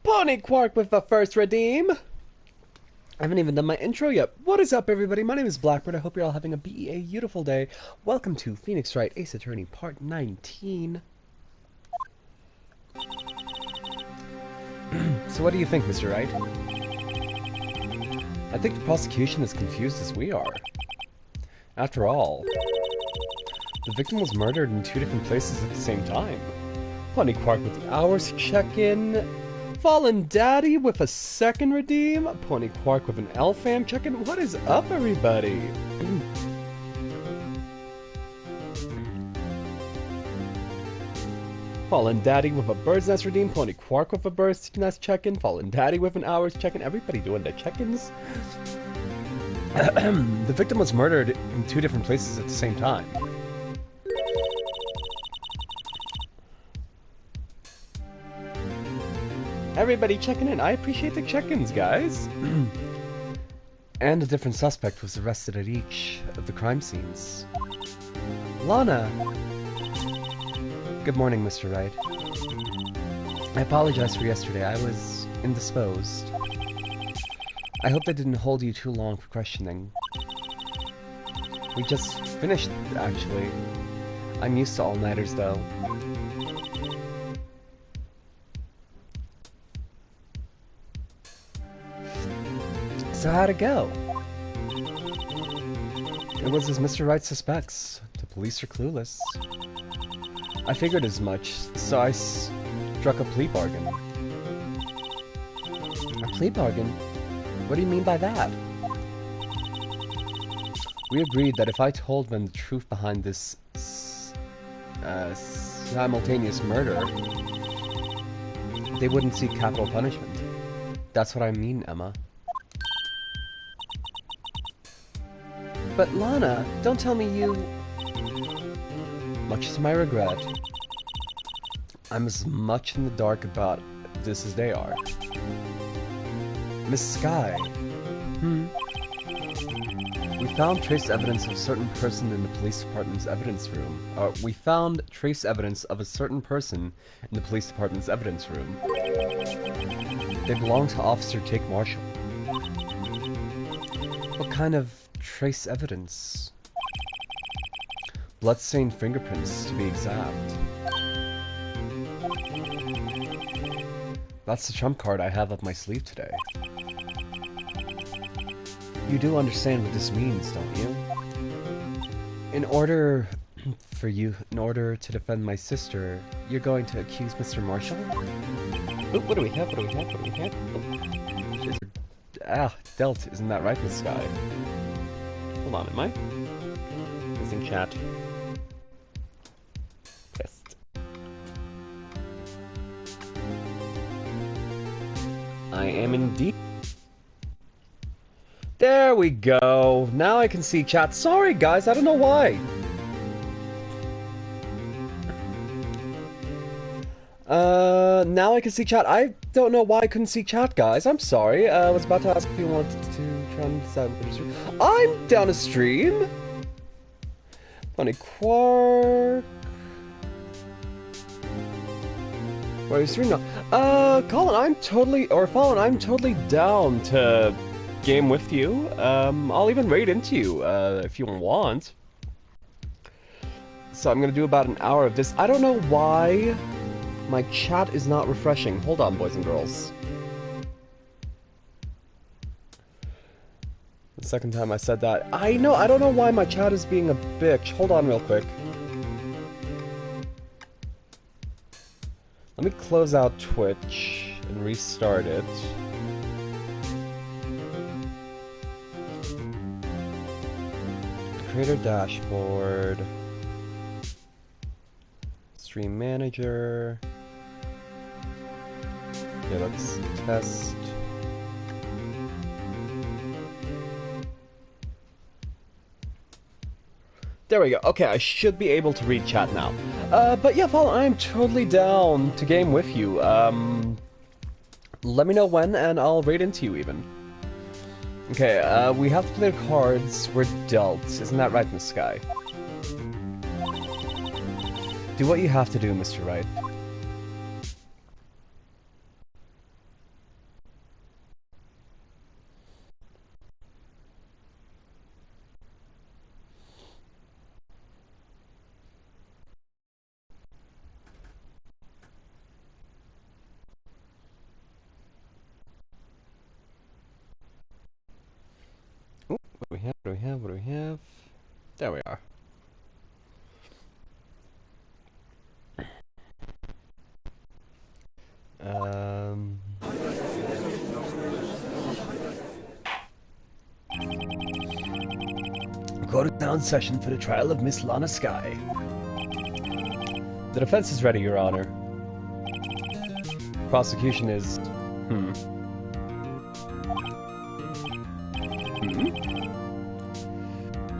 Pony Quark with the first redeem. I haven't even done my intro yet. What is up, everybody? My name is Blackbird. I hope you're all having a beautiful day. Welcome to Phoenix Wright Ace Attorney Part 19. So what do you think, Mr. Wright? I think the prosecution is confused as we are. After all, the victim was murdered in two different places at the same time. Pony Quark with the hours check-in. Fallen Daddy with a second redeem. Pony Quark with an L-Fam check-in. What is up, everybody? Fallen Daddy with a Bird's Nest redeem. Pony Quark with a Bird's Nest check-in. Fallen Daddy with an hours check-in. Everybody doing their check-ins. The victim was murdered in two different places at the same time. Everybody checking in. I appreciate the check-ins, guys. And a different suspect was arrested at each of the crime scenes. Lana! Good morning, Mr. Wright. I apologize for yesterday. I was indisposed. I hope that didn't hold you too long for questioning. We just finished, actually. I'm used to all-nighters, though. So how'd it go? It was as Mr. Wright suspects. The police are clueless. I figured as much, so I struck a plea bargain. A plea bargain? What do you mean by that? We agreed that if I told them the truth behind this simultaneous murder, they wouldn't seek capital punishment. That's what I mean, Emma. But Lana, don't tell me you... Much to my regret, I'm as much in the dark about this as they are. Miss Sky. We found trace evidence of a certain person in the police department's evidence room. We found trace evidence of a certain person in the police department's evidence room. They belong to Officer Jake Marshall. What kind of trace evidence? Bloodstained fingerprints, to be exact. That's the trump card I have up my sleeve today. You do understand what this means, don't you? In order to defend my sister, you're going to accuse Mr. Marshall? Ooh, what do we have? Dealt, isn't that right, Miss Sky? Hold on, am I? Missing chat. Test. I am indeed. There we go. Now I can see chat. Sorry, guys, I don't know why. Now I can see chat. I don't know why I couldn't see chat, guys. I'm sorry. I was about to ask if you wanted to try and decide what to stream. I'm down a stream. Pony Quark. Where are you streaming now? Colin, I'm totally, or Fallen, I'm totally down to game with you. I'll even raid into you, if you want. So I'm gonna do about an hour of this. I don't know why my chat is not refreshing. Hold on, boys and girls. The second time I said that. I don't know why my chat is being a bitch. Hold on real quick. Let me close out Twitch and restart it. Creator dashboard. Stream manager. Okay, let's test. There we go. Okay, I should be able to read chat now. But yeah, Paul, I'm totally down to game with you. Let me know when, and I'll raid into you even. Okay, we have to play the cards we're dealt. Isn't that right, Miss Sky? Do what you have to do, Mr. Wright. There we are. Recorded down session for the trial of Miss Lana Skye. The defense is ready, Your Honor. Prosecution is...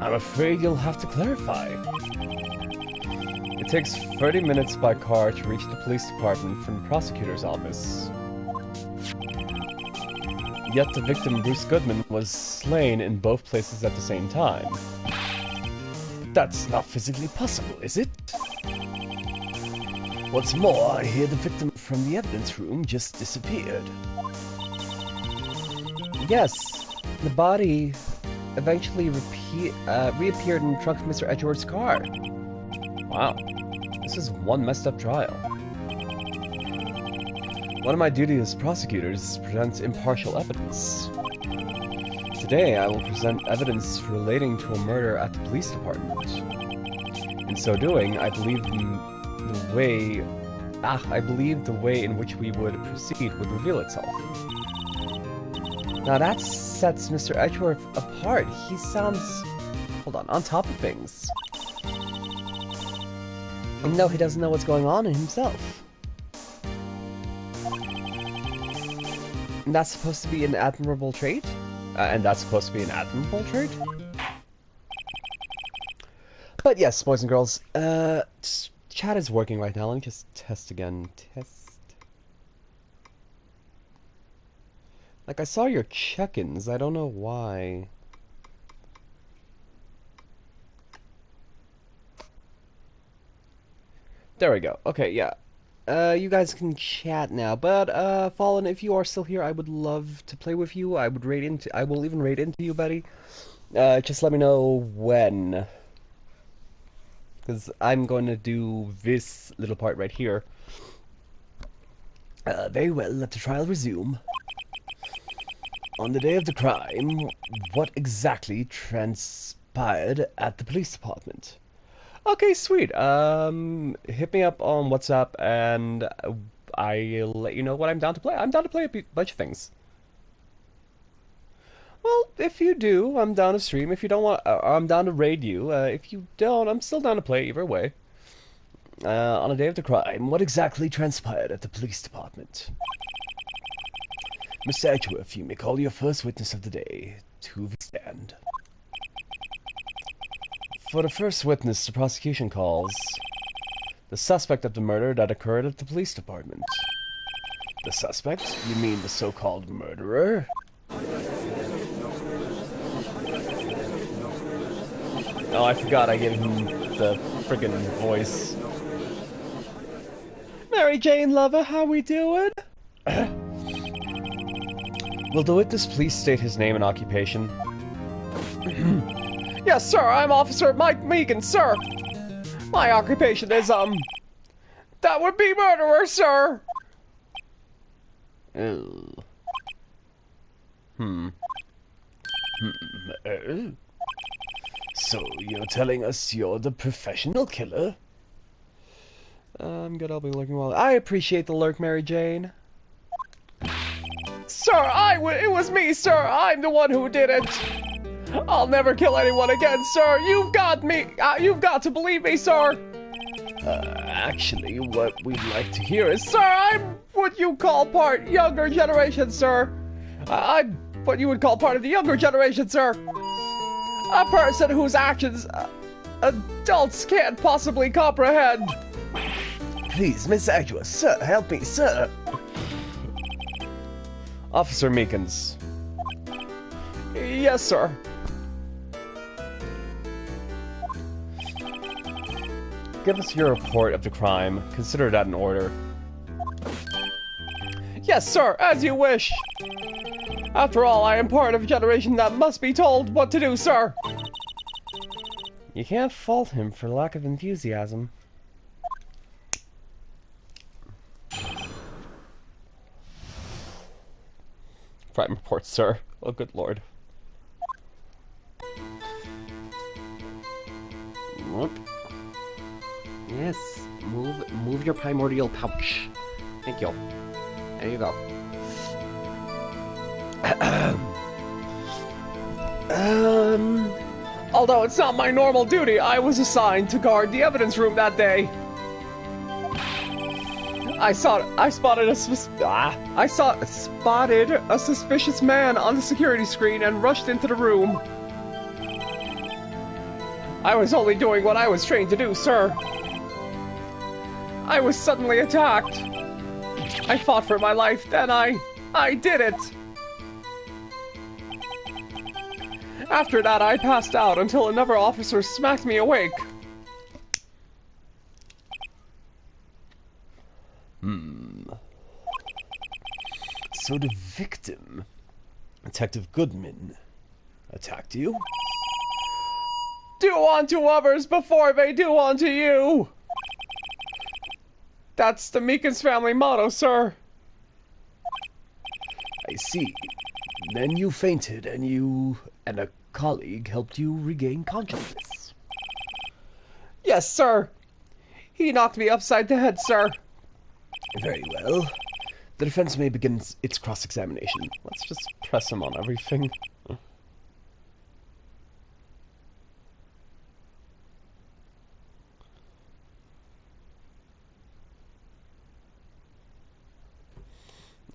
I'm afraid you'll have to clarify. It takes 30 minutes by car to reach the police department from the prosecutor's office. Yet the victim, Bruce Goodman, was slain in both places at the same time. That's not physically possible, is it? What's more, I hear the victim from the evidence room just disappeared. Yes, the body eventually reappeared in the trunk of Mr. Edgeworth's car. Wow, this is one messed up trial. One of my duties as prosecutor is to present impartial evidence. Today, I will present evidence relating to a murder at the police department. In so doing, I believe the way in which we would proceed would reveal itself. Now that sets Mr. Edgeworth apart. He sounds, hold on top of things. Even though he doesn't know what's going on in himself. And that's supposed to be an admirable trait? But yes, boys and girls, chat is working right now. Let me just test again. Like, I saw your check-ins. I don't know why. There we go. Okay, yeah. You guys can chat now. But, Fallen, if you are still here, I would love to play with you. I will even raid into you, buddy. Just let me know when. Because I'm going to do this little part right here. Very well, let the trial resume. On the day of the crime, what exactly transpired at the police department? Okay, sweet. Hit me up on WhatsApp and I'll let you know what I'm down to play. I'm down to play a bunch of things. Well, if you do, I'm down to stream. If you don't want, I'm down to raid you. If you don't, I'm still down to play either way. On the day of the crime, what exactly transpired at the police department? Mr. Edgeworth, you may call your first witness of the day to the stand. For the first witness, the prosecution calls the suspect of the murder that occurred at the police department. The suspect? You mean the so-called murderer? Oh, I forgot I gave him the friggin' voice. Mary Jane lover, how we doing? Will the witness please state his name and occupation? Yes, sir, I'm Officer Mike Megan, sir. My occupation is, that would be murderer, sir. So, you're telling us you're the professional killer? I'm good, I'll be lurking well. I appreciate the lurk, Mary Jane. Sir, it was me, sir. I'm the one who did it. I'll never kill anyone again, sir. You've got me. You've got to believe me, sir. Actually, what we'd like to hear is, sir, I'm what you call part younger generation, sir. I'm what you would call part of the younger generation, sir. A person whose actions adults can't possibly comprehend. Please, Miss Edgeworth, sir, help me, sir. Officer Meekins. Yes, sir. Give us your report of the crime. Consider that in order. Yes, sir, as you wish. After all, I am part of a generation that must be told what to do, sir. You can't fault him for lack of enthusiasm. Crime report, sir. Oh, good lord. of your primordial pouch. Thank you. There you go. Although it's not my normal duty, I was assigned to guard the evidence room that day. I spotted a suspicious man on the security screen and rushed into the room. I was only doing what I was trained to do, sir. I was suddenly attacked. I fought for my life, then I did it. After that, I passed out until another officer smacked me awake. So the victim, Detective Goodman, attacked you? Do unto others before they do unto you! That's the Meekins family motto, sir. I see. Then you fainted and a colleague helped you regain consciousness. Yes, sir. He knocked me upside the head, sir. Very well. The defense may begin its cross-examination. Let's just press him on everything.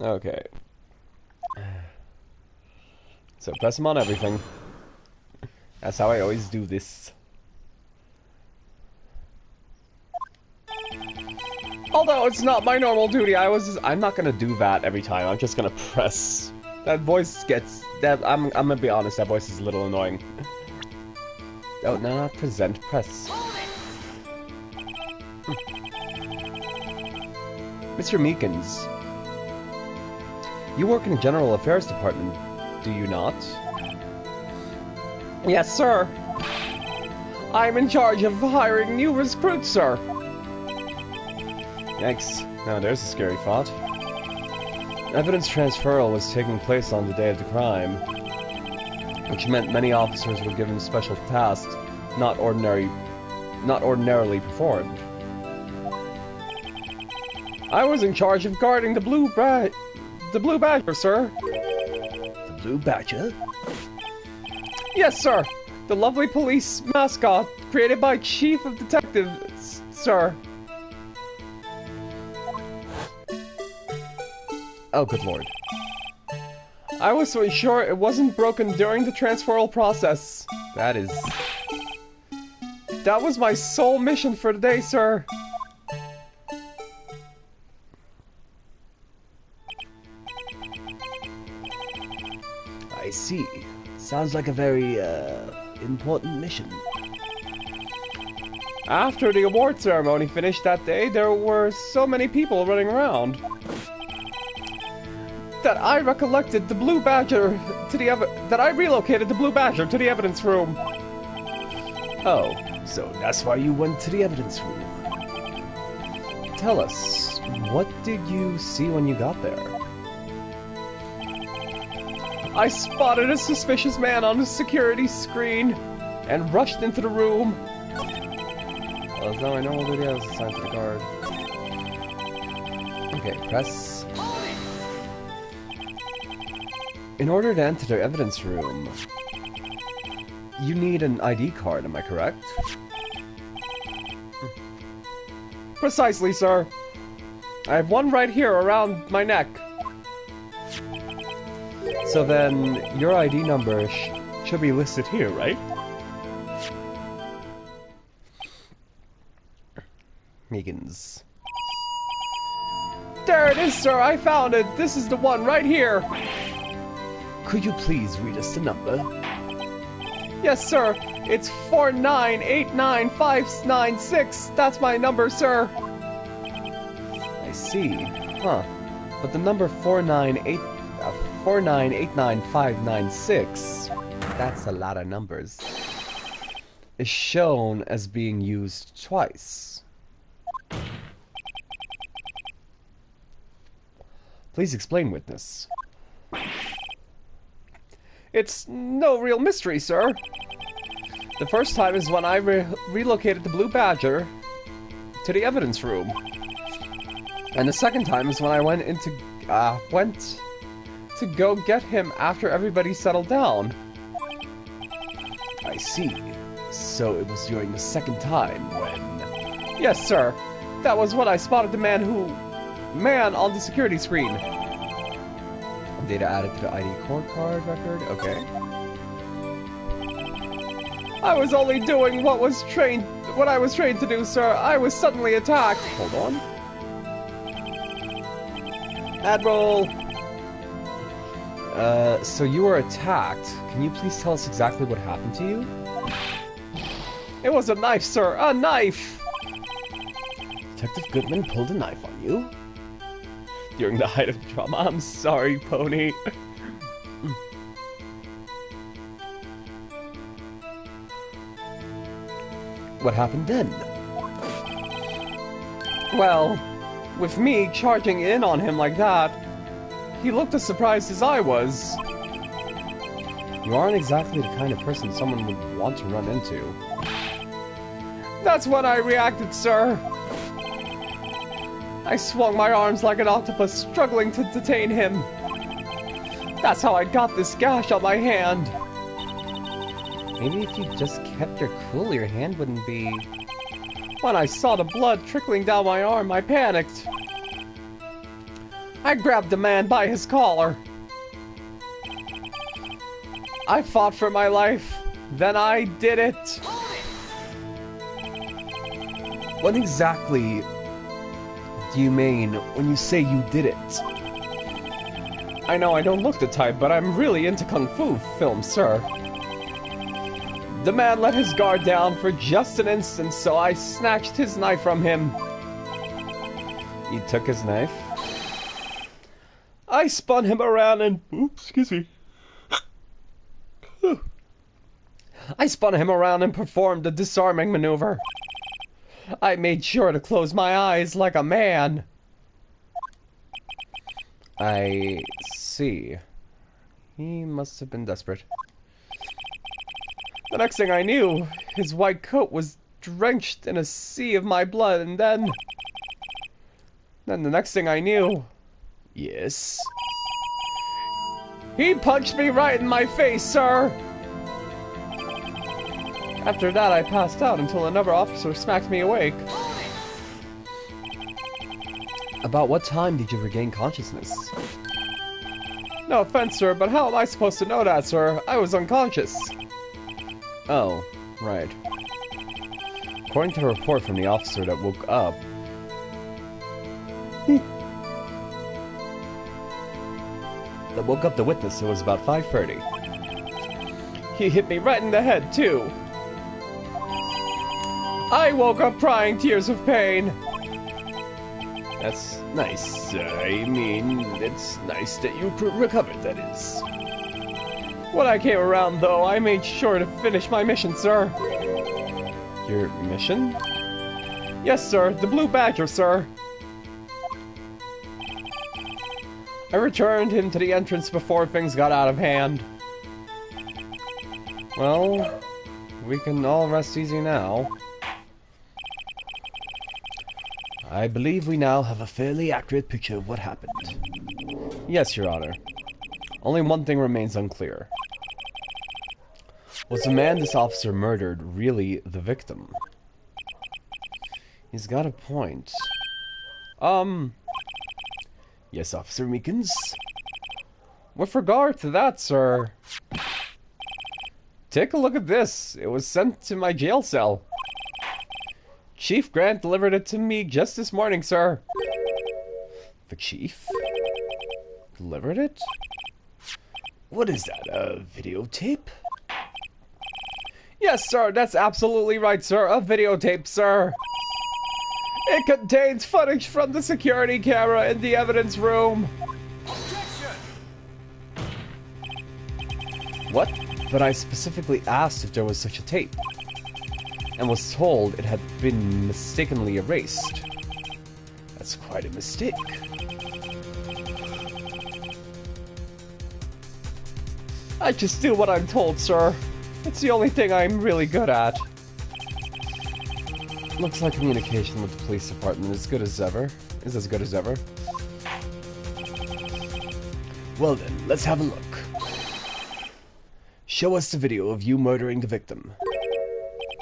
Okay. So press him on everything. That's how I always do this. Although it's not my normal duty, I'm not gonna do that every time. I'm just gonna press. That voice gets that. I'm gonna be honest. That voice is a little annoying. Oh no, not present. Press. Mr. Meekins, you work in the General Affairs Department, do you not? Yes, sir. I'm in charge of hiring new recruits, sir. Yikes. Now there's a scary thought. Evidence transferal was taking place on the day of the crime, which meant many officers were given special tasks not ordinarily performed. I was in charge of guarding the Blue Badger, sir. The Blue Badger? Yes, sir. The lovely police mascot created by Chief of Detectives, sir. Oh, good lord. I was so sure it wasn't broken during the transferal process. That was my sole mission for the day, sir. I see. Sounds like a very, important mission. After the award ceremony finished that day, there were so many people running around that I recollected the Blue Badger to the that I relocated the Blue Badger to the evidence room. Oh, so that's why you went to the evidence room. Tell us, what did you see when you got there? I spotted a suspicious man on the security screen and rushed into the room. Well, as though I know what it is, assigned to the guard. Okay, press. In order to enter the evidence room, you need an ID card, am I correct? Precisely, sir. I have one right here around my neck. So then, your ID number should be listed here, right? Meekins. There it is, sir! I found it! This is the one right here! Could you please read us the number? Yes, sir. It's 4989596. That's my number, sir. I see. Huh. But the number 4989596, that's a lot of numbers, is shown as being used twice. Please explain, witness. It's no real mystery, sir. The first time is when I relocated the Blue Badger to the evidence room. And the second time is when I went to go get him after everybody settled down. I see. So it was during the second time when... Yes, sir. That was when I spotted the man on the security screen. Data added to the ID court card record. Okay. I was only doing what I was trained to do, sir. I was suddenly attacked. Hold on. Admiral. So you were attacked. Can you please tell us exactly what happened to you? It was a knife, sir. A knife! Detective Goodman pulled a knife on you? During the height of drama. I'm sorry, Pony. What happened then? Well, with me charging in on him like that, he looked as surprised as I was. You aren't exactly the kind of person someone would want to run into. That's when I reacted, sir. I swung my arms like an octopus, struggling to detain him. That's how I got this gash on my hand. Maybe if you just kept your cool, your hand wouldn't be... When I saw the blood trickling down my arm, I panicked. I grabbed the man by his collar. I fought for my life. Then I did it. What exactly do you mean when you say you did it? I know I don't look the type, but I'm really into Kung Fu films, sir. The man let his guard down for just an instant, so I snatched his knife from him. You took his knife? I spun him around and... Oops, excuse me. I spun him around and performed a disarming maneuver. I made sure to close my eyes like a man. I see. He must have been desperate. The next thing I knew, his white coat was drenched in a sea of my blood, and then the next thing I knew... Yes? He punched me right in my face, sir! After that, I passed out until another officer smacked me awake. About what time did you regain consciousness? No offense, sir, but how am I supposed to know that, sir? I was unconscious. Oh, right. According to a report from the officer that woke up... the witness, it was about 5:30. He hit me right in the head, too. I woke up crying tears of pain. That's nice. I mean, it's nice that you recovered, that is. When I came around, though, I made sure to finish my mission, sir. Your mission? Yes, sir. The Blue Badger, sir. I returned him to the entrance before things got out of hand. Well, we can all rest easy now. I believe we now have a fairly accurate picture of what happened. Yes, Your Honor. Only one thing remains unclear. Was the man this officer murdered really the victim? He's got a point. Yes, Officer Meekins? With regard to that, sir... Take a look at this. It was sent to my jail cell. Chief Grant delivered it to me just this morning, sir. The chief? Delivered it? What is that, a videotape? Yes, sir, that's absolutely right, sir. A videotape, sir. It contains footage from the security camera in the evidence room. Objection! What? But I specifically asked if there was such a tape, and was told it had been mistakenly erased. That's quite a mistake. I just do what I'm told, sir. It's the only thing I'm really good at. Looks like communication with the police department is good as ever. is as good as ever. Well then, let's have a look. Show us the video of you murdering the victim.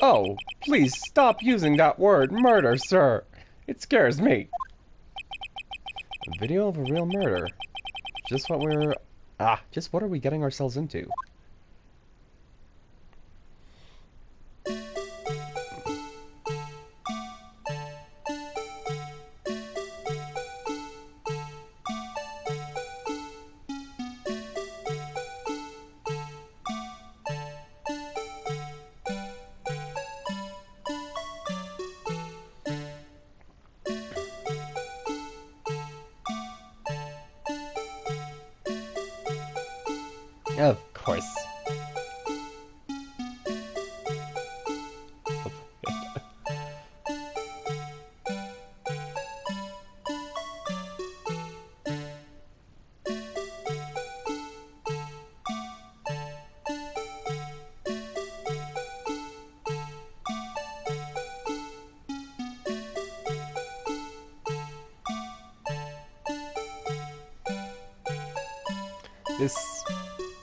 Oh, please stop using that word, murder, sir. It scares me. A video of a real murder. Just what just what are we getting ourselves into? Of course.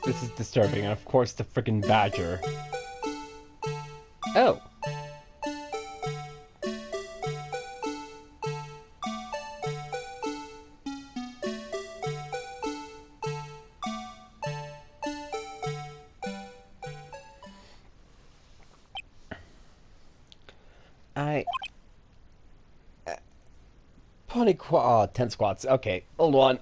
This is disturbing, and of course the frickin' badger. Oh. Pony 10 squats. Okay, hold on.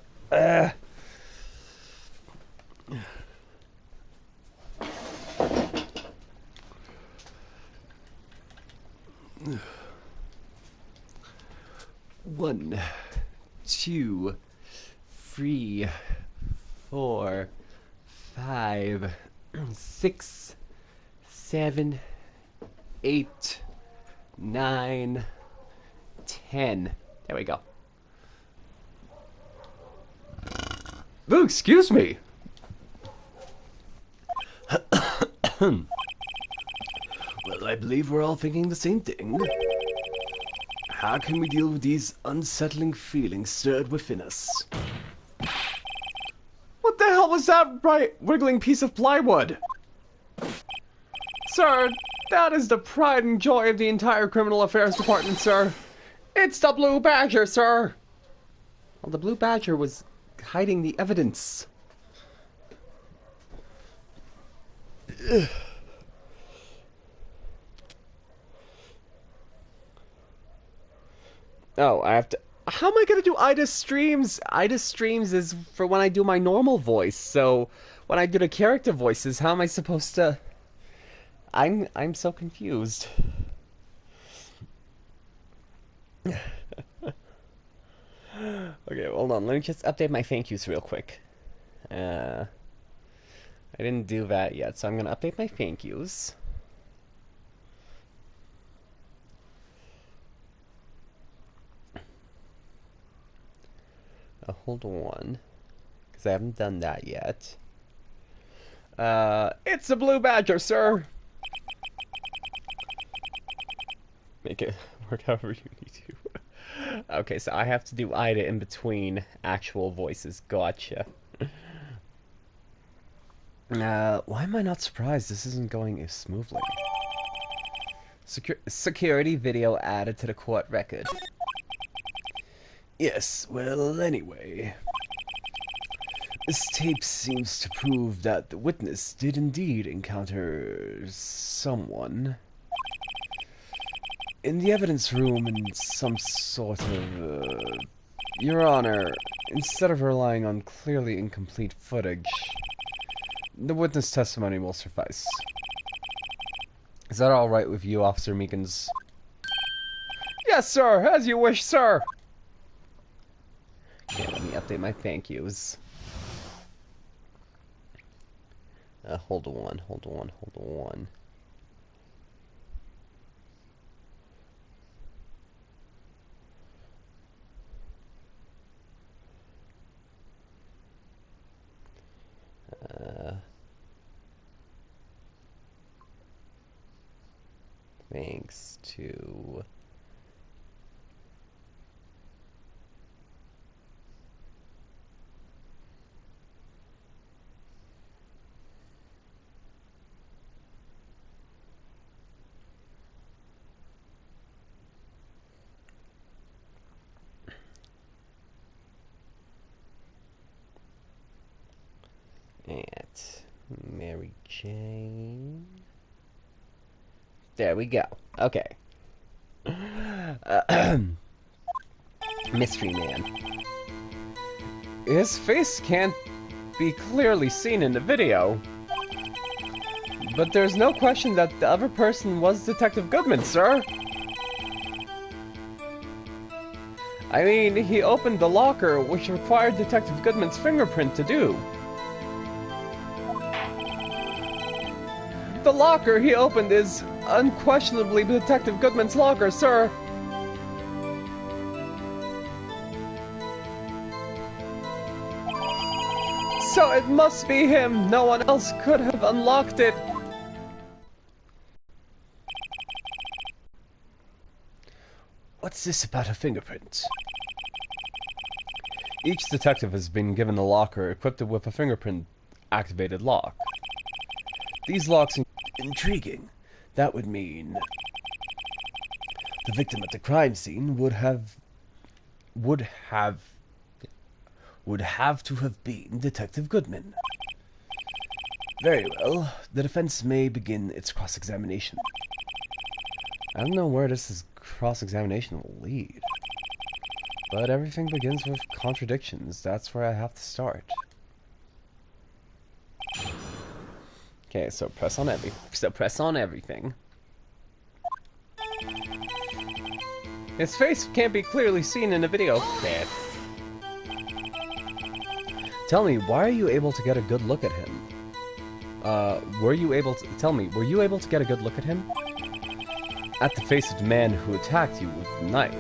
One, 2, 3, 4, 5, 6, 7, 8, 9, 10. There we go. Oh, excuse me. Well, I believe we're all thinking the same thing. How can we deal with these unsettling feelings stirred within us? What the hell was that bright, wiggling piece of plywood? Sir, that is the pride and joy of the entire Criminal Affairs Department, sir. It's the Blue Badger, sir! Well, the Blue Badger was hiding the evidence. Ugh. Oh, I have to... How am I gonna do Ida Streams? Ida Streams is for when I do my normal voice, so when I do the character voices, how am I supposed to... I'm so confused. Okay, hold on. Let me just update my thank yous real quick. I didn't do that yet, so I'm gonna update my thank yous. Hold on, because I haven't done that yet. It's a Blue Badger, sir! Make it work however you need to. Okay, so I have to do Ida in between actual voices. Gotcha. Why am I not surprised this isn't going as smoothly? Security video added to the court record. Yes, well, anyway. This tape seems to prove that the witness did indeed encounter someone in the evidence room in some sort of... Your Honor, instead of relying on clearly incomplete footage, the witness testimony will suffice. Is that alright with you, Officer Meekins? Yes, sir! As you wish, sir! Okay, let me update my thank yous. Hold on. Thanks to... At Mary Jane. There we go. Okay. Mystery Man. His face can't be clearly seen in the video, but there's no question that the other person was Detective Goodman, sir. I mean, he opened the locker, which required Detective Goodman's fingerprint to do. The locker he opened is unquestionably Detective Goodman's locker, sir. So it must be him. No one else could have unlocked it. What's this about a fingerprint? Each detective has been given a locker equipped with a fingerprint-activated lock. These locks are intriguing. That would mean the victim at the crime scene would have to have been Detective Goodman. Very well. The defense may begin its cross-examination. I don't know where this cross-examination will lead, but everything begins with contradictions. That's where I have to start. Okay, so press on everything. His face can't be clearly seen in the video. Okay. Tell me, why are you able to get a good look at him? Were you able to get a good look at him? At the face of the man who attacked you with the knife.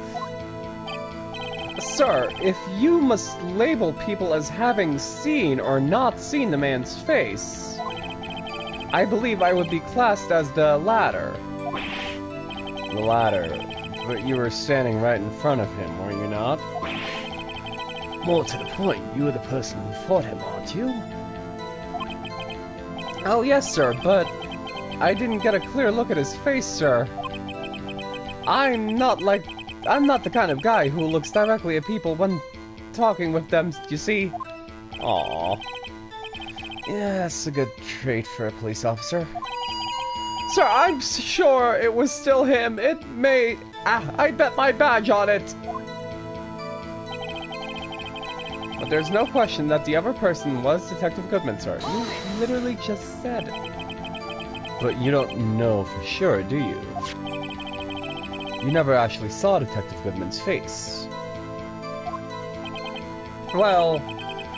Sir, if you must label people as having seen or not seen the man's face, I believe I would be classed as the latter. The latter. But you were standing right in front of him, were you not? More to the point, you were the person who fought him, aren't you? Oh, yes, sir, but I didn't get a clear look at his face, sir. I'm not the kind of guy who looks directly at people when talking with them, you see? Aww. Yeah, that's a good trait for a police officer. Sir, I'm sure it was still him. It may... I bet my badge on it. But there's no question that the other person was Detective Goodman, sir. You literally just said it. But you don't know for sure, do you? You never actually saw Detective Goodman's face. Well,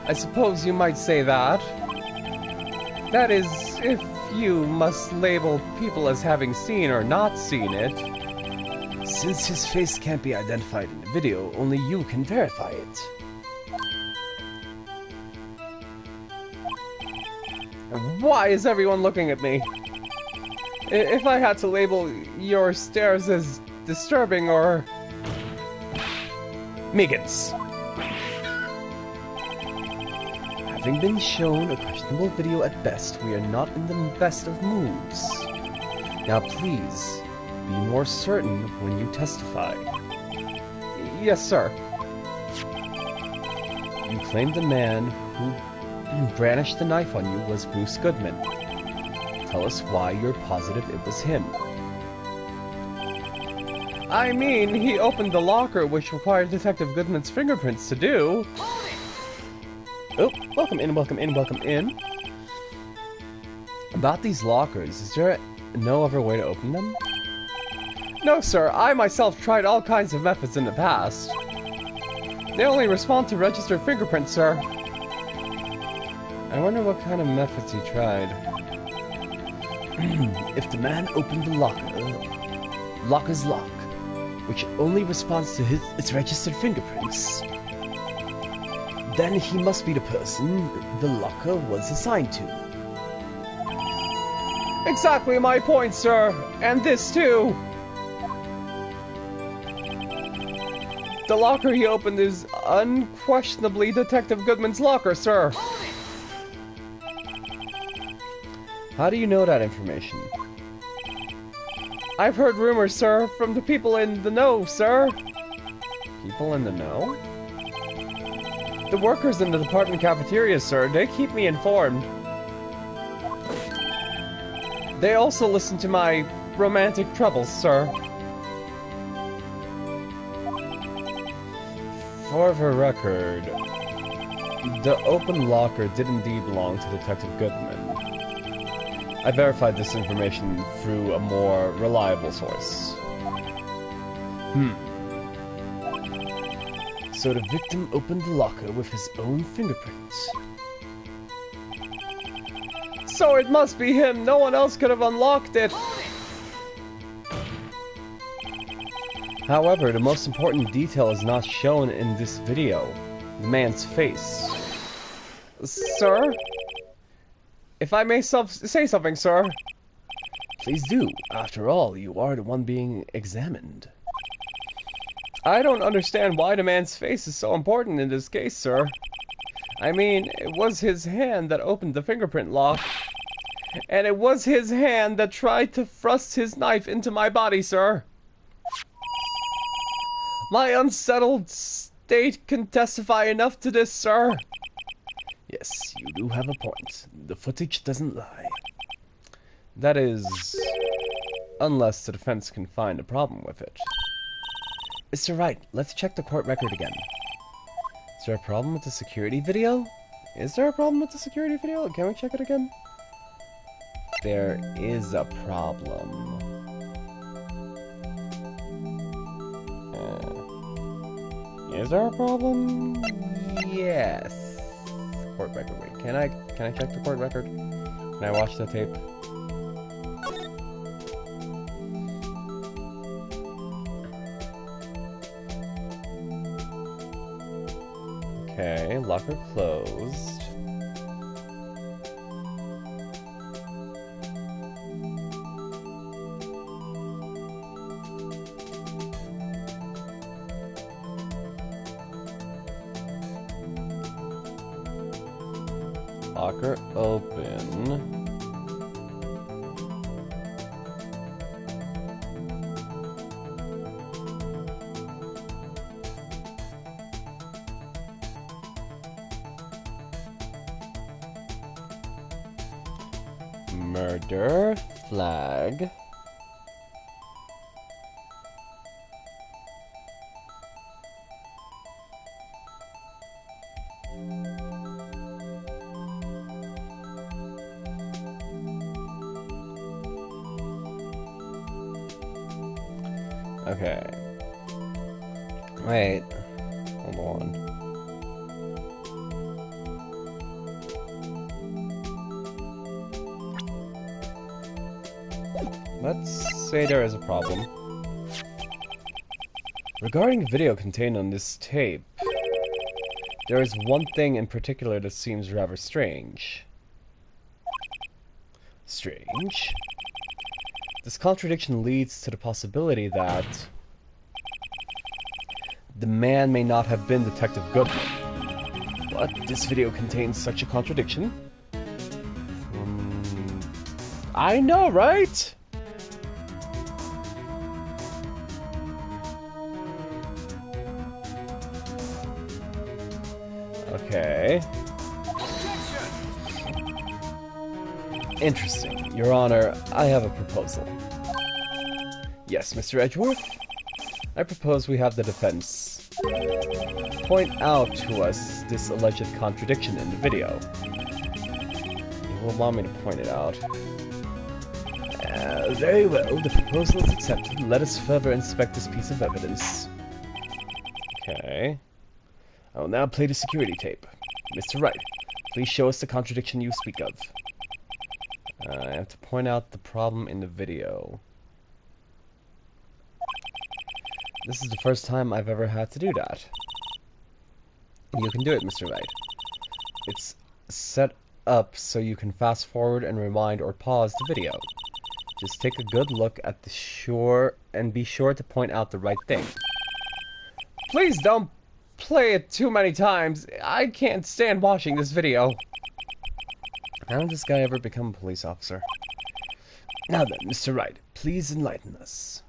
I suppose you might say that. That is, if you must label people as having seen or not seen it. Since his face can't be identified in the video, only you can verify it. Why is everyone looking at me? If I had to label your stares as disturbing or... Megan's. Having been shown a questionable video at best, we are not in the best of moods. Now please, be more certain when you testify. Yes, sir. You claimed the man who brandished the knife on you was Bruce Goodman. Tell us why you're positive it was him. I mean, he opened the locker, which required Detective Goodman's fingerprints to do. Oh, welcome in, welcome in, welcome in. About these lockers, is there no other way to open them? No, sir. I myself tried all kinds of methods in the past. They only respond to registered fingerprints, sir. I wonder what kind of methods he tried. If the man opened the locker's lock, which only responds to its registered fingerprints, then he must be the person the locker was assigned to. Exactly my point, sir. And this too. The locker he opened is unquestionably Detective Goodman's locker, sir. How do you know that information? I've heard rumors, sir, from the people in the know, sir. People in the know? The workers in the department cafeteria, sir, they keep me informed. They also listen to my romantic troubles, sir. For the record, the open locker did indeed belong to Detective Goodman. I verified this information through a more reliable source. So the victim opened the locker with his own fingerprints. So it must be him! No one else could have unlocked it! However, the most important detail is not shown in this video. The man's face. Sir? If I may say something, sir. Please do. After all, you are the one being examined. I don't understand why the man's face is so important in this case, sir. I mean, it was his hand that opened the fingerprint lock. And it was his hand that tried to thrust his knife into my body, sir. My unsettled state can testify enough to this, sir. Yes, you do have a point. The footage doesn't lie. That is, unless the defense can find a problem with it. Mr. Wright, let's check the court record again. Is there a problem with the security video? Is there a problem with the security video? Can we check it again? There is a problem. Is there a problem? Yes. Court record. Wait, can I check the court record? Can I watch the tape? Okay, locker closed. Locker open. Murder flag. Okay. Wait. Hold on. Let's say there is a problem. Regarding the video contained on this tape, there is one thing in particular that seems rather strange. Strange? This contradiction leads to the possibility that the man may not have been Detective Goodman. But this video contains such a contradiction? I know, right? Okay. Interesting. Your Honor, I have a proposal. Yes, Mr. Edgeworth? I propose we have the defense point out to us this alleged contradiction in the video. You will want me to point it out. Very well, the proposal is accepted. Let us further inspect this piece of evidence. Okay. I will now play the security tape. Mr. Wright, please show us the contradiction you speak of. I have to point out the problem in the video. This is the first time I've ever had to do that. You can do it, Mr. Wright. It's set up so you can fast forward and rewind or pause the video. Just take a good look at the shore and be sure to point out the right thing. Please don't play it too many times. I can't stand watching this video. How did this guy ever become a police officer? Now then, Mr. Wright, please enlighten us.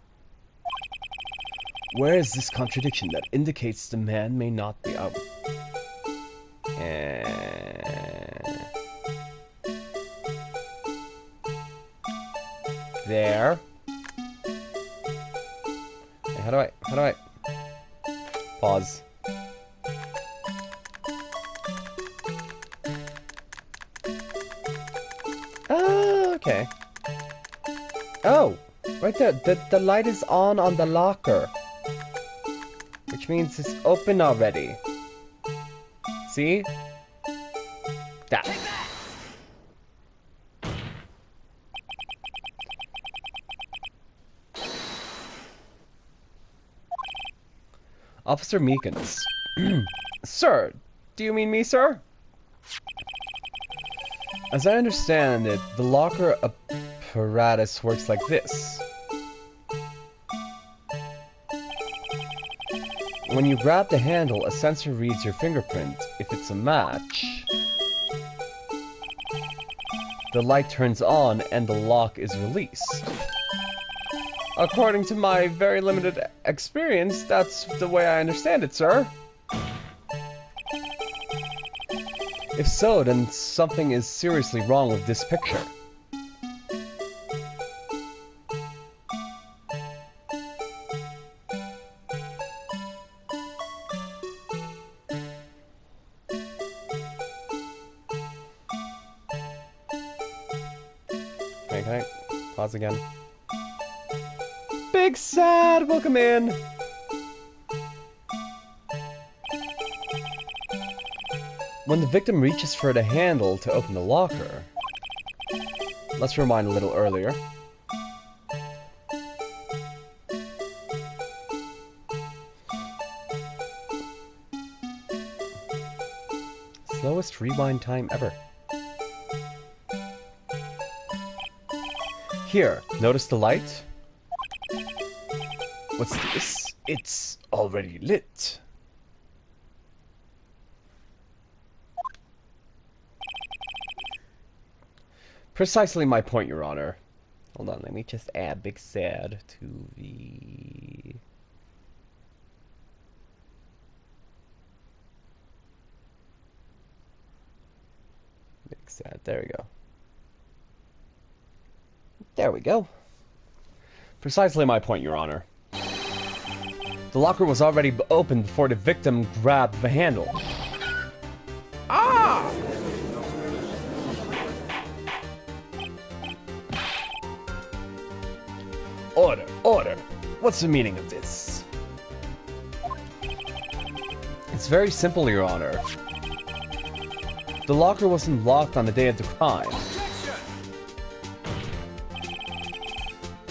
Where is this contradiction that indicates the man may not be out? There. Hey, how do I... Pause. Oh, okay. Oh, right there. The light is on the locker. Which means it's open already. See? That. Officer Meekins. Sir, do you mean me, sir? As I understand it, the locker apparatus works like this. When you grab the handle, a sensor reads your fingerprint. If it's a match, the light turns on and the lock is released. According to my very limited experience, that's the way I understand it, sir. If so, then something is seriously wrong with this picture. Can I pause again? Big Sad, welcome in! When the victim reaches for the handle to open the locker... Let's rewind a little earlier. Slowest rewind time ever. Here, notice the light? What's this? It's already lit. Precisely my point, Your Honor. Hold on, let me just add Big Sad to the... Big Sad, there we go. There we go. Precisely my point, Your Honor. The locker was already open before the victim grabbed the handle. Ah! Order, order. What's the meaning of this? It's very simple, Your Honor. The locker wasn't locked on the day of the crime.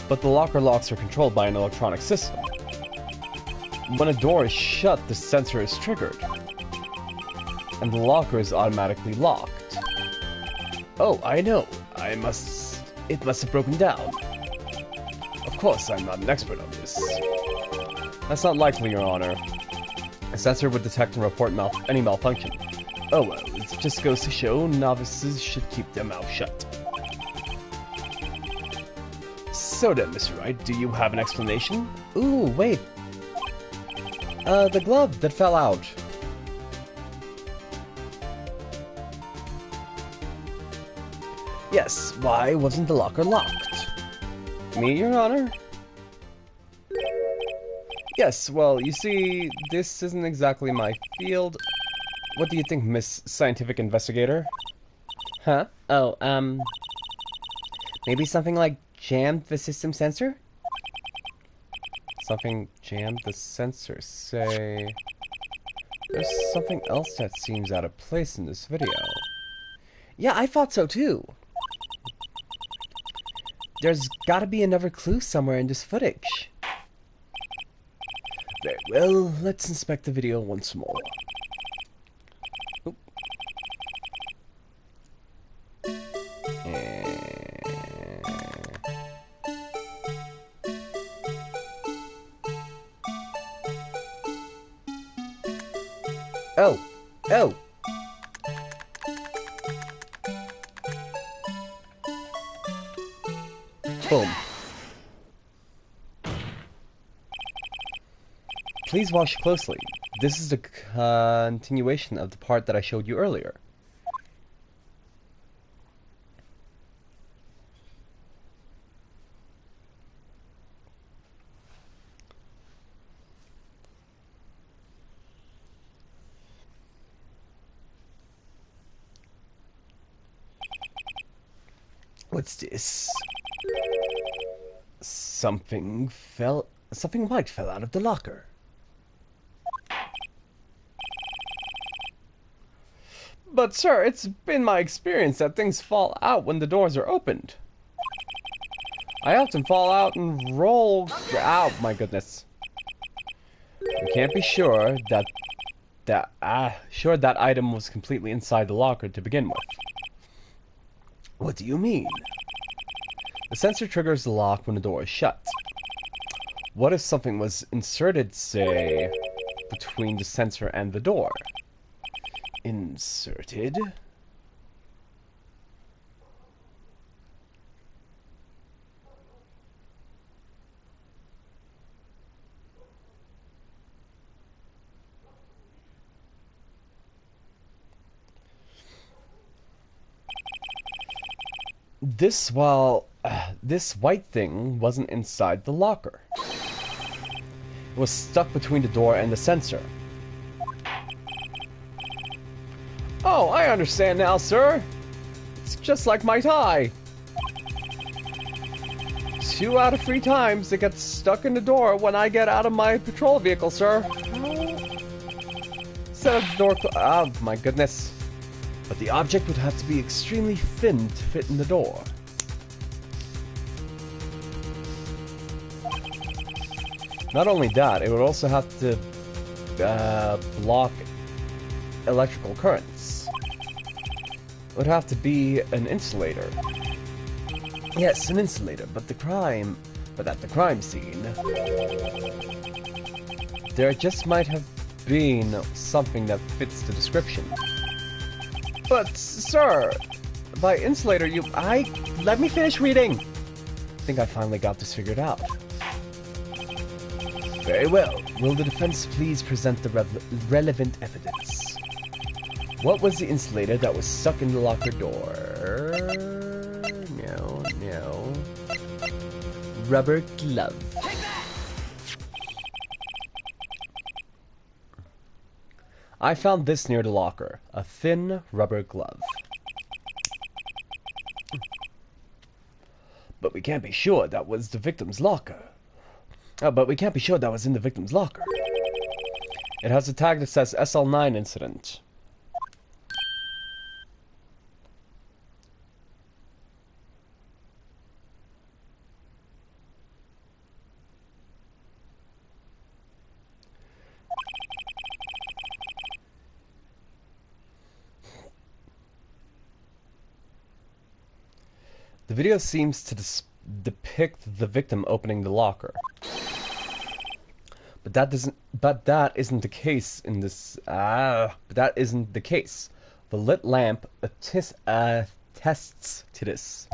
But the locker locks are controlled by an electronic system. When a door is shut, the sensor is triggered. And the locker is automatically locked. Oh, I know. It must have broken down. Of course, I'm not an expert on this. That's not likely, Your Honor. A sensor would detect and report any malfunction. Oh well, it just goes to show novices should keep their mouth shut. So then, Mr. Wright, do you have an explanation? Ooh, wait. The glove that fell out. Yes, why wasn't the locker locked? Me, Your Honor? Yes, well, you see, this isn't exactly my field. What do you think, Miss Scientific Investigator? Huh? Oh, maybe something like jammed the system sensor? Something jammed the sensor, say... There's something else that seems out of place in this video. Yeah, I thought so too. There's gotta be another clue somewhere in this footage. Very well, let's inspect the video once more. Oop. Oh! Oh! Boom. Please watch closely. This is the continuation of the part that I showed you earlier. What's this? Something white fell out of the locker. But sir, it's been my experience that things fall out when the doors are opened. I often fall out and roll. Ow, my goodness. We can't be sure that item was completely inside the locker to begin with. What do you mean? The sensor triggers the lock when the door is shut. What if something was inserted, say, between the sensor and the door? Inserted? This white thing wasn't inside the locker. It was stuck between the door and the sensor. Oh, I understand now, sir. It's just like my tie. 2 out of 3 times it gets stuck in the door when I get out of my patrol vehicle, sir. Instead of the door oh, my goodness. But the object would have to be extremely thin to fit in the door. Not only that, it would also have to block electrical currents. It would have to be an insulator. Yes, an insulator, but at the crime scene, there just might have been something that fits the description. But, sir, by insulator let me finish reading! I think I finally got this figured out. Very well. Will the defense please present the relevant evidence? What was the insulator that was stuck in the locker door? No. Rubber glove. I found this near the locker. A thin rubber glove. But we can't be sure that was the victim's locker. But we can't be sure that was in the victim's locker. It has a tag that says SL9 incident. The video seems to depict the victim opening the locker. But that isn't the case in this. But that isn't the case. The lit lamp attests to this.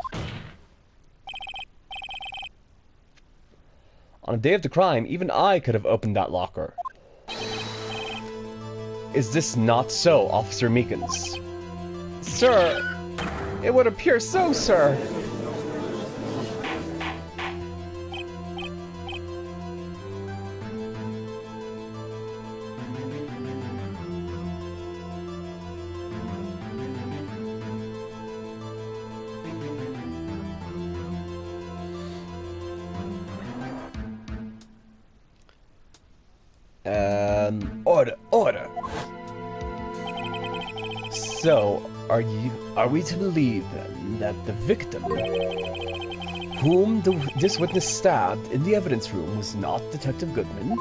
On the day of the crime, even I could have opened that locker. Is this not so, Officer Meekins? Sir, it would appear so, sir. Order. So, are we to believe then that the victim, whom this witness stabbed in the evidence room, was not Detective Goodman?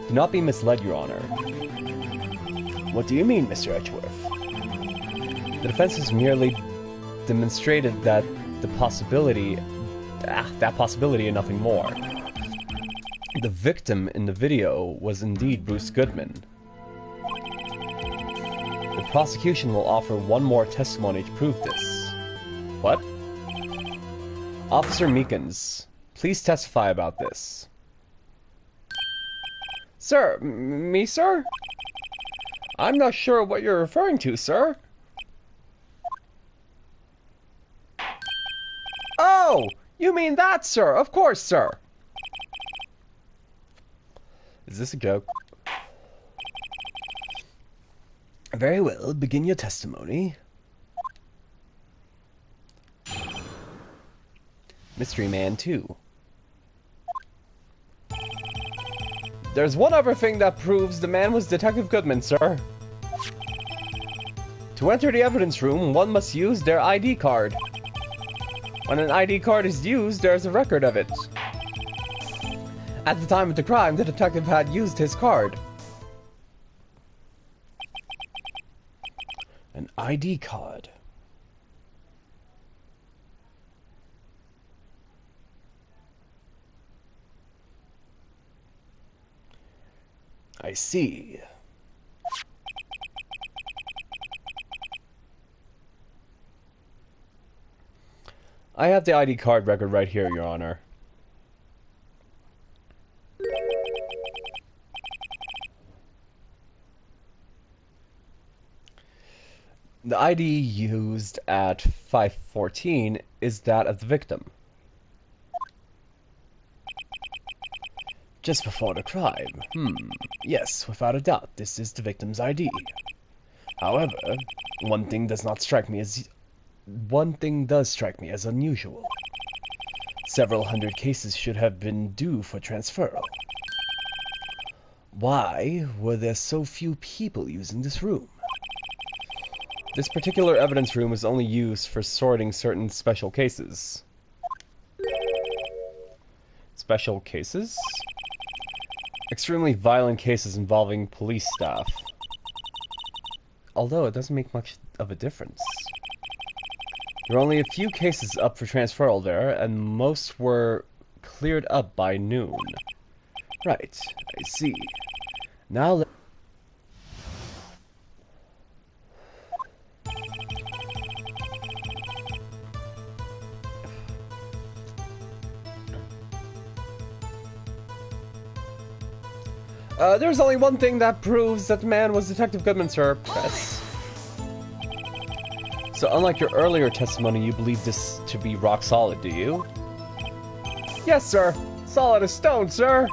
Do not be misled, Your Honor. What do you mean, Mr. Edgeworth? The defense has merely demonstrated that possibility and nothing more. The victim in the video was indeed Bruce Goodman. The prosecution will offer one more testimony to prove this. What? Officer Meekins, please testify about this. Sir, me, sir? I'm not sure what you're referring to, sir. Oh! You mean that, sir? Of course, sir. Is this a joke? Very well, begin your testimony. Mystery Man 2. There's one other thing that proves the man was Detective Goodman, sir. To enter the evidence room, one must use their ID card. When an ID card is used, there's a record of it. At the time of the crime, the detective had used his card. An ID card. I see. I have the ID card record right here, Your Honor. The ID used at 5:14 is that of the victim. Just before the crime. Yes, without a doubt, this is the victim's ID. However, one thing does strike me as unusual. Several hundred cases should have been due for transferal. Why were there so few people using this room? This particular evidence room is only used for sorting certain special cases. Special cases? Extremely violent cases involving police staff. Although it doesn't make much of a difference. There are only a few cases up for transferal there, and most were cleared up by noon. Right, I see. Now there's only one thing that proves that the man was Detective Goodman, sir. Press. So unlike your earlier testimony, you believe this to be rock solid, do you? Yes, sir. Solid as stone, sir.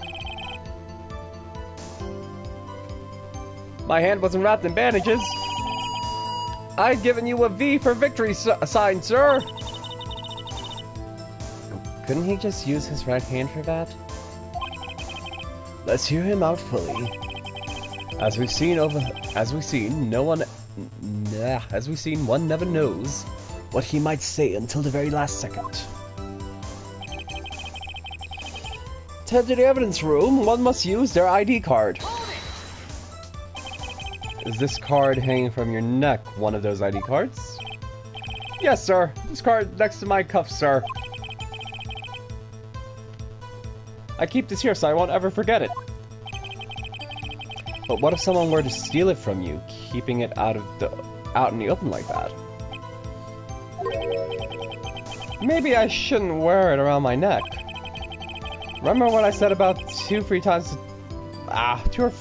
My hand wasn't wrapped in bandages. I'd given you a V for victory sign, sir. Couldn't he just use his right hand for that? Let's hear him out fully. As we've seen, one never knows what he might say until the very last second. To enter the evidence room, one must use their ID card. Is this card hanging from your neck one of those ID cards? Yes, sir. This card next to my cuff, sir. I keep this here so I won't ever forget it. But what if someone were to steal it from you, keeping it out in the open like that? Maybe I shouldn't wear it around my neck. Remember what I said about 2 or 3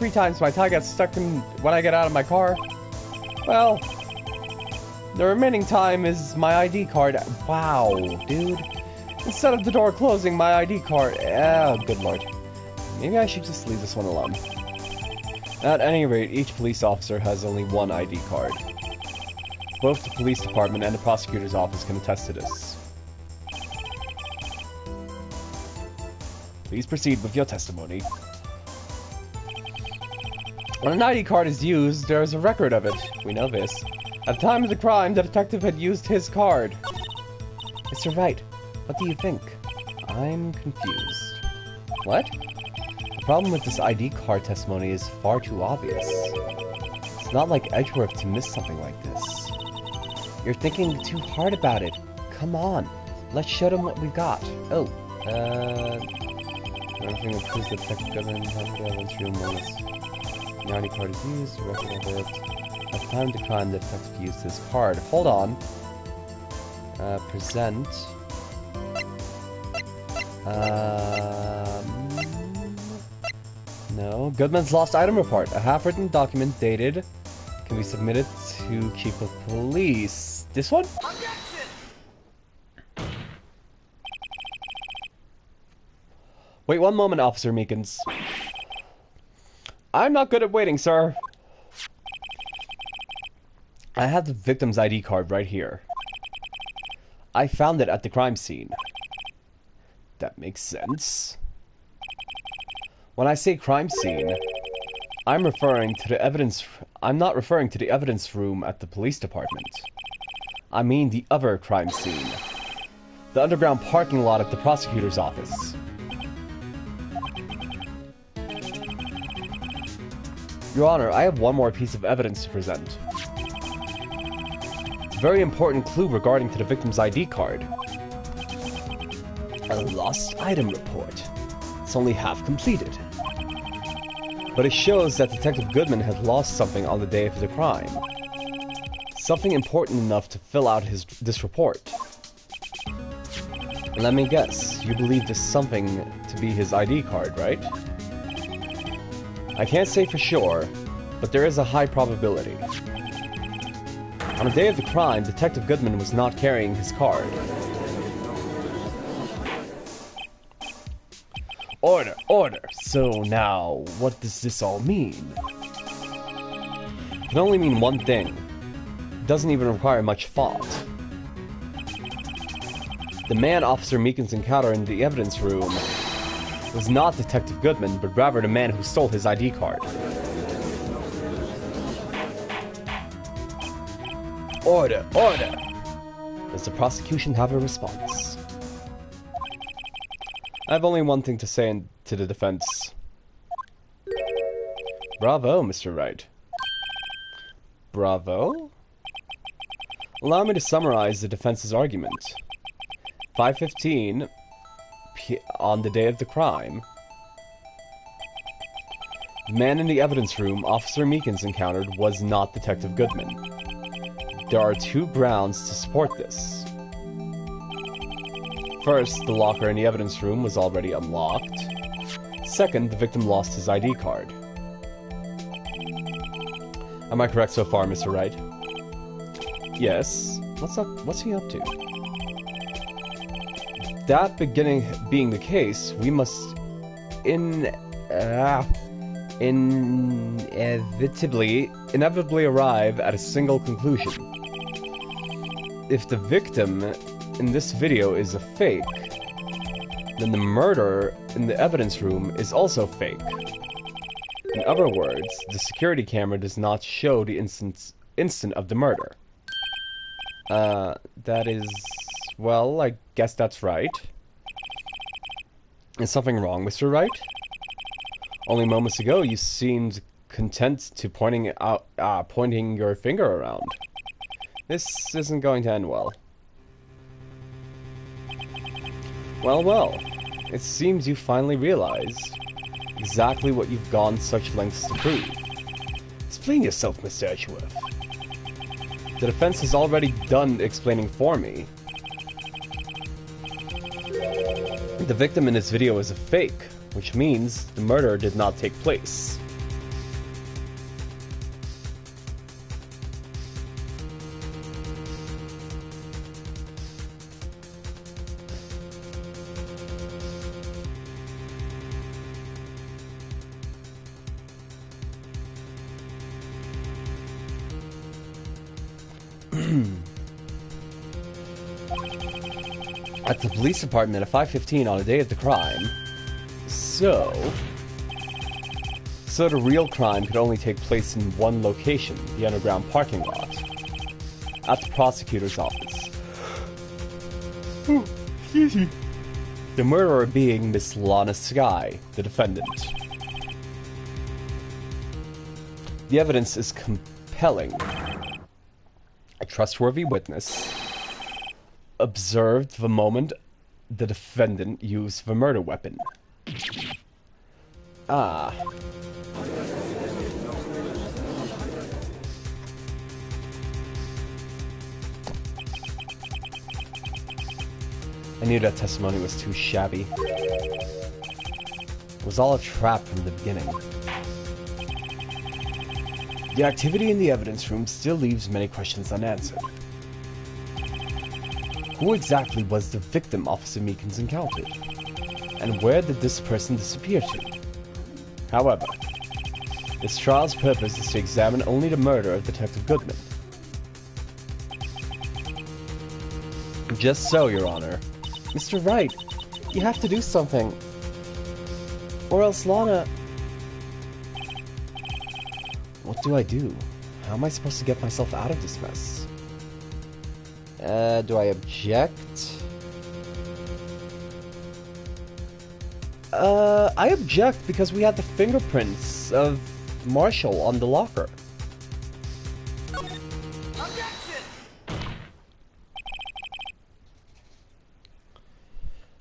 times my tie gets stuck in when I get out of my car? Well, the remaining time is my ID card. Wow, dude. Instead of the door closing, my ID card. Oh, good lord. Maybe I should just leave this one alone. At any rate, each police officer has only one ID card. Both the police department and the prosecutor's office can attest to this. Please proceed with your testimony. When an ID card is used, there is a record of it. We know this. At the time of the crime, the detective had used his card. Mr. Wright, what do you think? I'm confused. What? The problem with this ID card testimony is far too obvious. It's not like Edgeworth to miss something like this. You're thinking too hard about it. Come on. Let's show them what we got. Oh, everything that proves that Detective Goodman has the evidence room was... The ID card is used, the record of it. At the time of the crime, the detective used his card. Hold on. Present. No. Goodman's lost item report. A half-written document dated. Can be submitted to chief of police. This one? Wait one moment, Officer Meekins. I'm not good at waiting, sir. I have the victim's ID card right here. I found it at the crime scene. That makes sense. When I say crime scene, I'm not referring to the evidence room at the police department. I mean the other crime scene. The underground parking lot at the prosecutor's office. Your Honor, I have one more piece of evidence to present. Very important clue regarding to the victim's ID card. A lost item report. It's only half completed. But it shows that Detective Goodman had lost something on the day of the crime. Something important enough to fill out this report. Let me guess, you believe this something to be his ID card, right? I can't say for sure, but there is a high probability. On the day of the crime, Detective Goodman was not carrying his card. Order, order! So now, what does this all mean? It can only mean one thing. It doesn't even require much thought. The man Officer Meekins encountered in the evidence room was not Detective Goodman, but rather the man who stole his ID card. Order! Order! Does the prosecution have a response? I have only one thing to say to the defense. Bravo, Mr. Wright. Bravo? Allow me to summarize the defense's argument. 5:15 on the day of the crime. The man in the evidence room Officer Meekins encountered was not Detective Goodman. There are two grounds to support this. First, the locker in the evidence room was already unlocked. Second, the victim lost his ID card. Am I correct so far, Mr. Wright? Yes. What's he up to? That being the case, we must inevitably arrive at a single conclusion. If the victim in this video is a fake, then the murder in the evidence room is also fake. In other words, the security camera does not show the instant of the murder. That is... well, I guess that's right. Is something wrong, Mr. Wright? Only moments ago, you seemed content to pointing your finger around. This isn't going to end well. Well, well. It seems you finally realized exactly what you've gone such lengths to prove. Explain yourself, Mr. Edgeworth. The defense has already done explaining for me. The victim in this video is a fake, which means the murder did not take place. At the police department at 5:15 on the day of the crime. So the real crime could only take place in one location, the underground parking lot. At the prosecutor's office. Excuse me. The murderer being Miss Lana Skye, the defendant. The evidence is compelling. A trustworthy witness observed the moment the defendant used the murder weapon. Ah. I knew that testimony was too shabby. It was all a trap from the beginning. The activity in the evidence room still leaves many questions unanswered. Who exactly was the victim Officer Meekins encountered? And where did this person disappear to? However, this trial's purpose is to examine only the murder of Detective Goodman. Just so, Your Honor. Mr. Wright, you have to do something. Or else Lana... What do I do? How am I supposed to get myself out of this mess? Do I object? I object because we had the fingerprints of Marshall on the locker. Objection!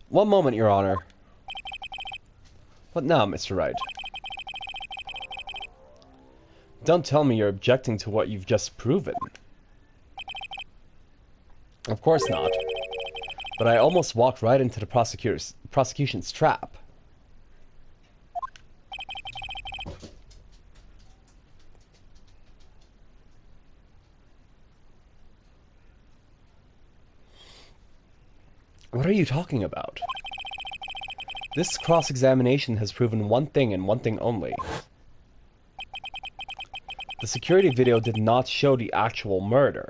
One moment, Your Honor. What now, Mr. Wright? Don't tell me you're objecting to what you've just proven. Of course not. But I almost walked right into the prosecution's trap. What are you talking about? This cross-examination has proven one thing and one thing only. The security video did not show the actual murder.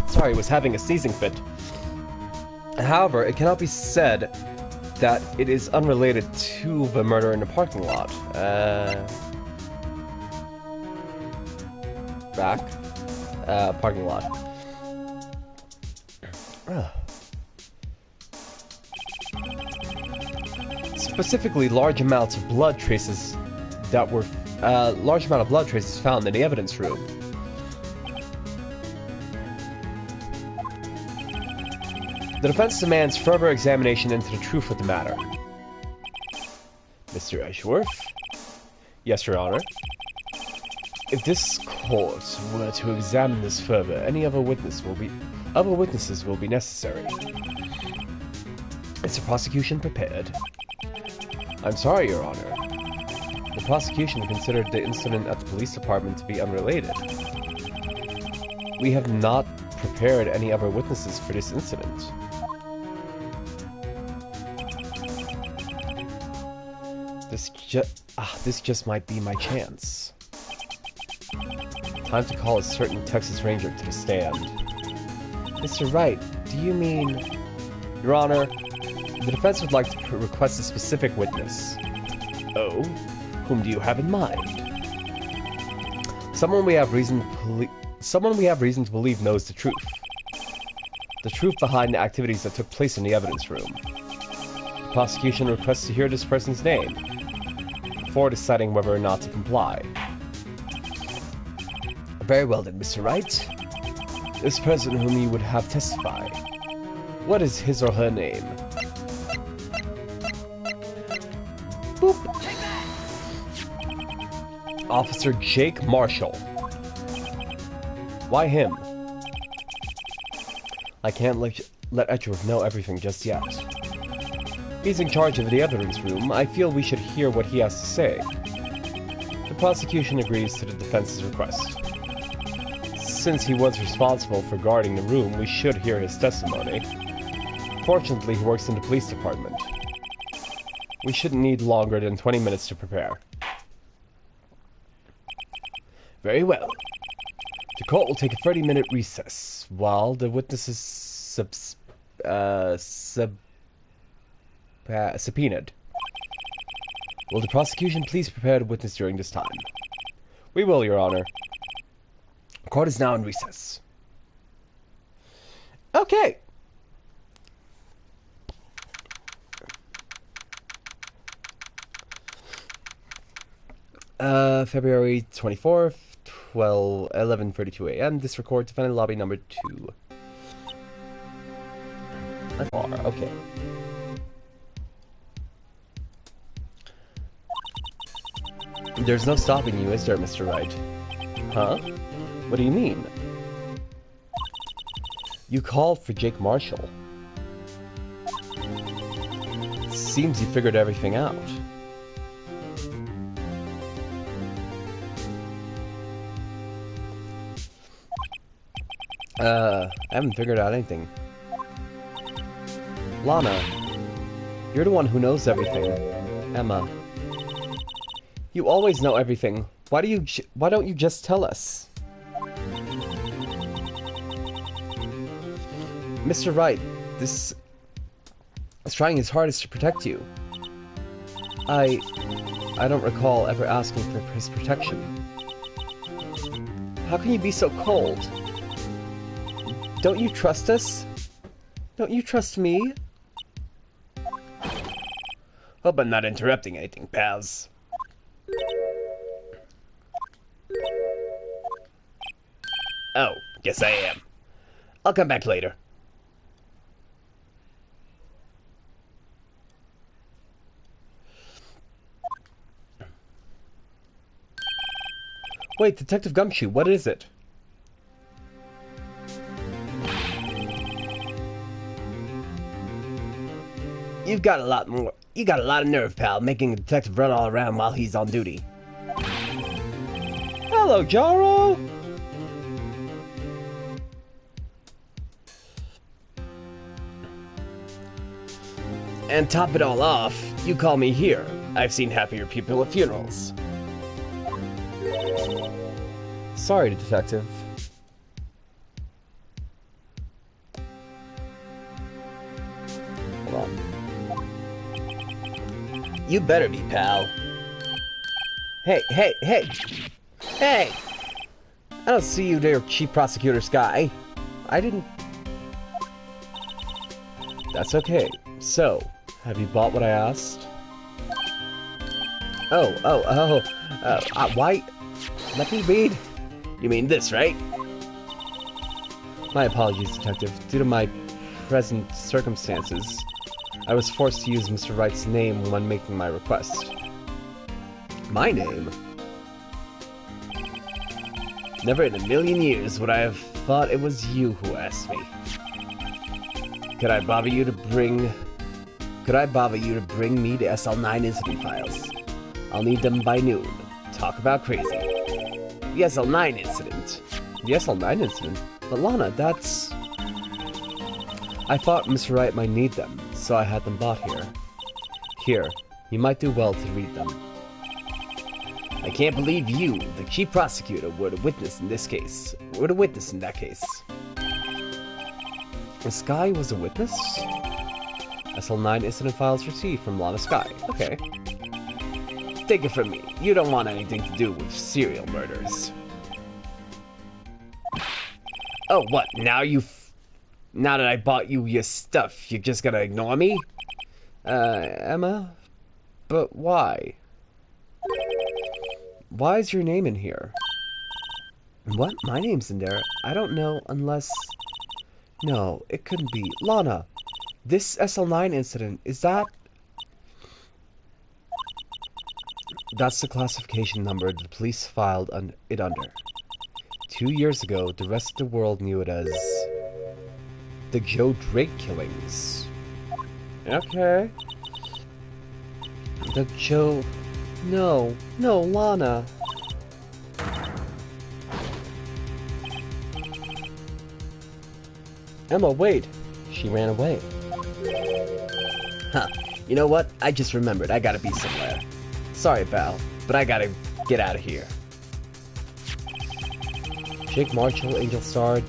Sorry, was having a sneezing fit. However, it cannot be said that it is unrelated to the murder in the parking lot. Parking lot. Specifically, large amounts of blood traces that were, large amount of blood traces found in the evidence room. The defense demands further examination into the truth of the matter. Mr. Edgeworth? Yes, Your Honor. If this court were to examine this further, any other witnesses will be necessary. Is the prosecution prepared? I'm sorry, Your Honor. The prosecution considered the incident at the police department to be unrelated. We have not prepared any other witnesses for this incident. This just might be my chance. Time to call a certain Texas Ranger to the stand. Mr. Wright, do you mean... Your Honor, the defense would like to request a specific witness. Oh? Whom do you have in mind? Someone we have reason to believe knows the truth. The truth behind the activities that took place in the evidence room. The prosecution requests to hear this person's name before deciding whether or not to comply. Very well then, Mr. Wright. This person whom you would have testify. What is his or her name? Boop. Officer Jake Marshall. Why him? I can't let Edgeworth know everything just yet. He's in charge of the evidence room. I feel we should hear what he has to say. The prosecution agrees to the defense's request. Since he was responsible for guarding the room, we should hear his testimony. Fortunately, he works in the police department. We shouldn't need longer than 20 minutes to prepare. Very well. The court will take a 30-minute recess while the witnesses subpoenaed. Will the prosecution please prepare the witness during this time? We will, Your Honor. The court is now in recess. Okay. February 24th, 11:32 a.m. This record defendant lobby number 2. Okay. There's no stopping you, is there, Mr. Wright? Huh? What do you mean? You called for Jake Marshall. Seems you figured everything out. I haven't figured out anything. Lana, you're the one who knows everything. Emma, you always know everything. Why don't you just tell us? Mr. Wright, this is trying his hardest to protect you. I don't recall ever asking for his protection. How can you be so cold? Don't you trust us? Don't you trust me? Hope I'm not interrupting anything, pals. Oh, guess I am. I'll come back later. Wait, Detective Gumshoe, what is it? You got a lot of nerve, pal, making a detective run all around while he's on duty. Hello, Jaro! And top it all off, you call me here. I've seen happier people at funerals. Sorry, detective. Hold on. You better be, pal. Hey! Hey! I don't see you there, chief prosecutor's guy. I didn't... That's okay. So, have you bought what I asked? Why? Let me read. You mean this, right? My apologies, detective. Due to my present circumstances, I was forced to use Mr. Wright's name when making my request. My name? Never in a million years would I have thought it was you who asked me. Could I bother you to bring me the SL9 incident files? I'll need them by noon. Talk about crazy. The SL9 incident. The SL9 incident? But Lana, that's... I thought Mr. Wright might need them, so I had them bought here. Here, you might do well to read them. I can't believe you, the chief prosecutor, were the witness in this case. Were the witness in that case. This guy was a witness? SL9 incident files received from Lana Sky. Okay. Take it from me, you don't want anything to do with serial murders. Oh, what? Now that I bought you your stuff, you're just gonna ignore me? Emma? But why? Why is your name in here? What? My name's in there? I don't know unless... No, it couldn't be. Lana, this SL9 incident, is that... That's the classification number the police filed it under. 2 years ago, the rest of the world knew it as... the Joe Drake killings. Okay. The Joe... No, Lana. Emma, wait. She ran away. Huh. You know what? I just remembered. I gotta be somewhere. Sorry, pal, but I gotta get out of here. Jake Marshall, Angel Starr,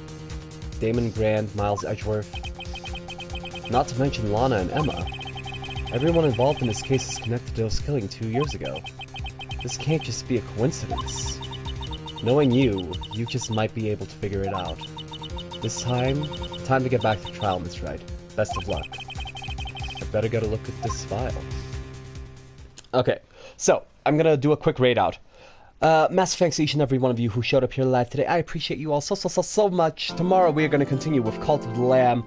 Damon Grand, Miles Edgeworth. Not to mention Lana and Emma. Everyone involved in this case is connected to those killings 2 years ago. This can't just be a coincidence. Knowing you just might be able to figure it out. This time to get back to trial, Miss Wright. Best of luck. I better get a look at this file. Okay, so, I'm gonna do a quick raid out. Massive thanks to each and every one of you who showed up here live today. I appreciate you all so much. Tomorrow we are gonna continue with Cult of the Lamb.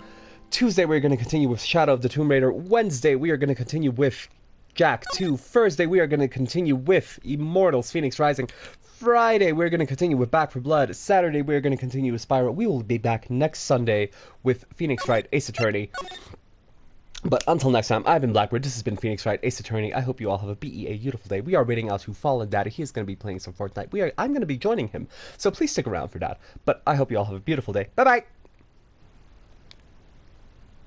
Tuesday we're gonna continue with Shadow of the Tomb Raider. Wednesday we are gonna continue with Jack 2. Thursday we are gonna continue with Immortals Phoenix Rising. Friday, we're going to continue with Back for Blood. Saturday, we're going to continue with Spiral. We will be back next Sunday with Phoenix Wright, Ace Attorney. But until next time, I've been Blackbird. This has been Phoenix Wright, Ace Attorney. I hope you all have a beautiful day. We are waiting out to Fallen Daddy. He is going to be playing some Fortnite. I'm going to be joining him, so please stick around for that. But I hope you all have a beautiful day. Bye-bye!